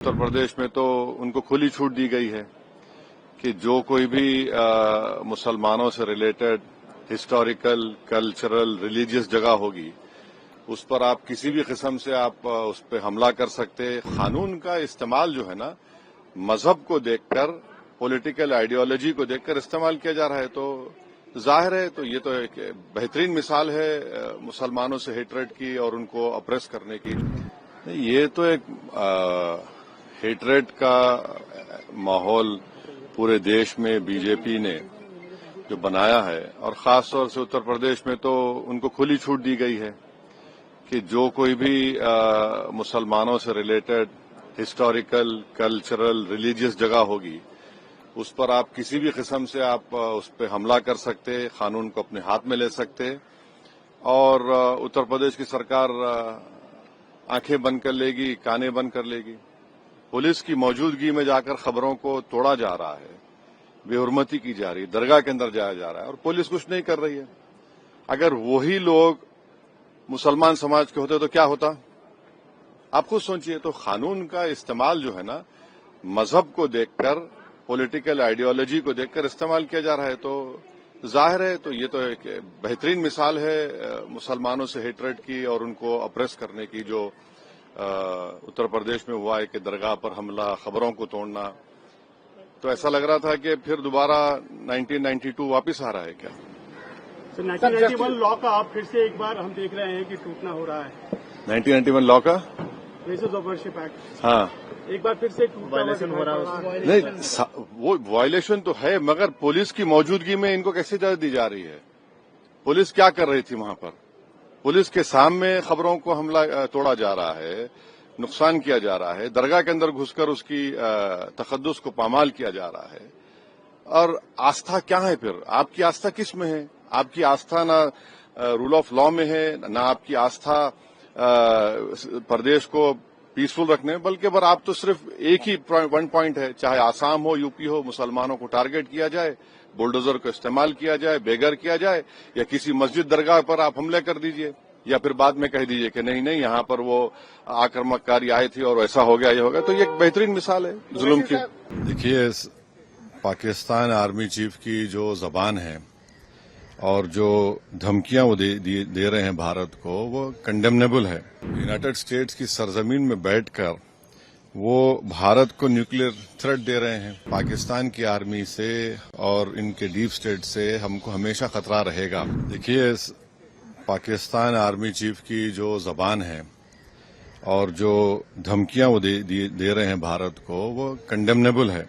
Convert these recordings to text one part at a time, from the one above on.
उत्तर प्रदेश में तो उनको खुली छूट दी गई है कि जो कोई भी मुसलमानों से रिलेटेड हिस्टोरिकल, कल्चरल, रिलीजियस जगह होगी उस पर आप किसी भी किस्म से आप उस पर हमला कर सकते हैं। कानून का इस्तेमाल जो है ना मजहब को देखकर, पॉलिटिकल आइडियोलॉजी को देखकर इस्तेमाल किया जा रहा है, तो जाहिर है तो ये तो एक बेहतरीन मिसाल है मुसलमानों से हेटरेट की और उनको अप्रेस करने की। ये तो एक हेटरेट का माहौल पूरे देश में बीजेपी ने जो बनाया है और खास तौर से उत्तर प्रदेश में तो उनको खुली छूट दी गई है कि जो कोई भी मुसलमानों से रिलेटेड हिस्टोरिकल, कल्चरल, रिलीजियस जगह होगी उस पर आप किसी भी किस्म से आप उस पर हमला कर सकते, कानून को अपने हाथ में ले सकते और उत्तर प्रदेश की सरकार आंखें बंद कर लेगी, कानें बंद कर लेगी। पुलिस की मौजूदगी में जाकर खबरों को तोड़ा जा रहा है, बेहुरमती की जा रही है, दरगाह के अंदर जाया जा रहा है और पुलिस कुछ नहीं कर रही है। अगर वही लोग मुसलमान समाज के होते तो क्या होता, आप खुद सोचिए। तो कानून का इस्तेमाल जो है ना मजहब को देखकर, पॉलिटिकल आइडियोलॉजी को देखकर इस्तेमाल किया जा रहा है, तो जाहिर है तो ये तो एक बेहतरीन मिसाल है मुसलमानों से हेटरेट की और उनको अप्रेस करने की जो उत्तर प्रदेश में हुआ है कि दरगाह पर हमला, खबरों को तोड़ना। तो ऐसा लग रहा था कि फिर दोबारा 1992 वापस आ रहा है क्या। 1991 लॉ का आप फिर से एक बार हम देख रहे हैं कि टूटना हो रहा है। 1991 लॉ का प्लेसेस ऑफ वर्शिप एक्ट, हाँ, एक बार फिर से वायलेशन हो रहा है। नहीं, वो वायलेशन तो है, मगर पुलिस की मौजूदगी में इनको कैसे इजाजत दी जा रही है। पुलिस क्या कर रही थी वहां पर? पुलिस के सामने खबरों को हमला तोड़ा जा रहा है, नुकसान किया जा रहा है, दरगाह के अंदर घुसकर उसकी तकद्दुस को पामाल किया जा रहा है। और आस्था क्या है फिर? आपकी आस्था किस में है? आपकी आस्था ना रूल ऑफ लॉ में है, ना आपकी आस्था प्रदेश को पीसफुल रखने, बल्कि आप तो सिर्फ एक ही वन पॉइंट है, चाहे आसाम हो, यूपी हो, मुसलमानों को टारगेट किया जाए, बुलडोजर को इस्तेमाल किया जाए, बेघर किया जाए, या किसी मस्जिद दरगाह पर आप हमले कर दीजिए, या फिर बाद में कह दीजिए कि नहीं नहीं यहाँ पर वो आक्रामककारी आए थे और ऐसा हो गया, ये हो गया। तो ये एक बेहतरीन मिसाल है जुल्म की। देखिए, पाकिस्तान आर्मी चीफ की जो जबान है और जो धमकियां वो दे रहे हैं भारत को, वो कंडेमनेबल है। यूनाइटेड स्टेट्स की सरजमीन में बैठकर वो भारत को न्यूक्लियर थ्रेट दे रहे हैं। पाकिस्तान की आर्मी से और इनके डीप स्टेट से हमको हमेशा खतरा रहेगा। देखिए, पाकिस्तान आर्मी चीफ की जो जबान है और जो धमकियां वो दे रहे हैं भारत को, वो कंडेमनेबल है।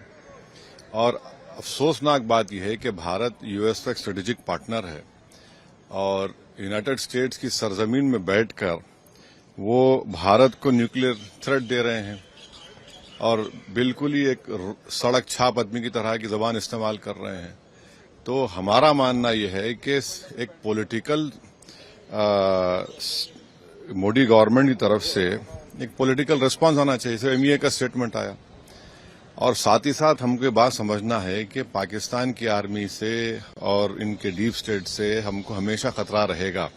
और अफसोसनाक बात यह है कि भारत यूएस का एक स्ट्रेटेजिक पार्टनर है और यूनाइटेड स्टेट्स की सरजमीन में बैठकर वो भारत को न्यूक्लियर थ्रेट दे रहे हैं और बिल्कुल ही एक सड़क छाप आदमी की तरह की जबान इस्तेमाल कर रहे हैं। तो हमारा मानना यह है कि एक पॉलिटिकल मोदी गवर्नमेंट की तरफ से एक पॉलिटिकल रिस्पांस आना चाहिए। जैसे एमईए का स्टेटमेंट आया, और साथ ही साथ हमको ये बात समझना है कि पाकिस्तान की आर्मी से और इनके डीप स्टेट से हमको हमेशा खतरा रहेगा।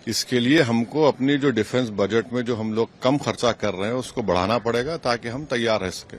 इसके लिए हमको अपनी जो डिफेंस बजट में जो हम लोग कम खर्चा कर रहे हैं उसको बढ़ाना पड़ेगा ताकि हम तैयार रह सकें।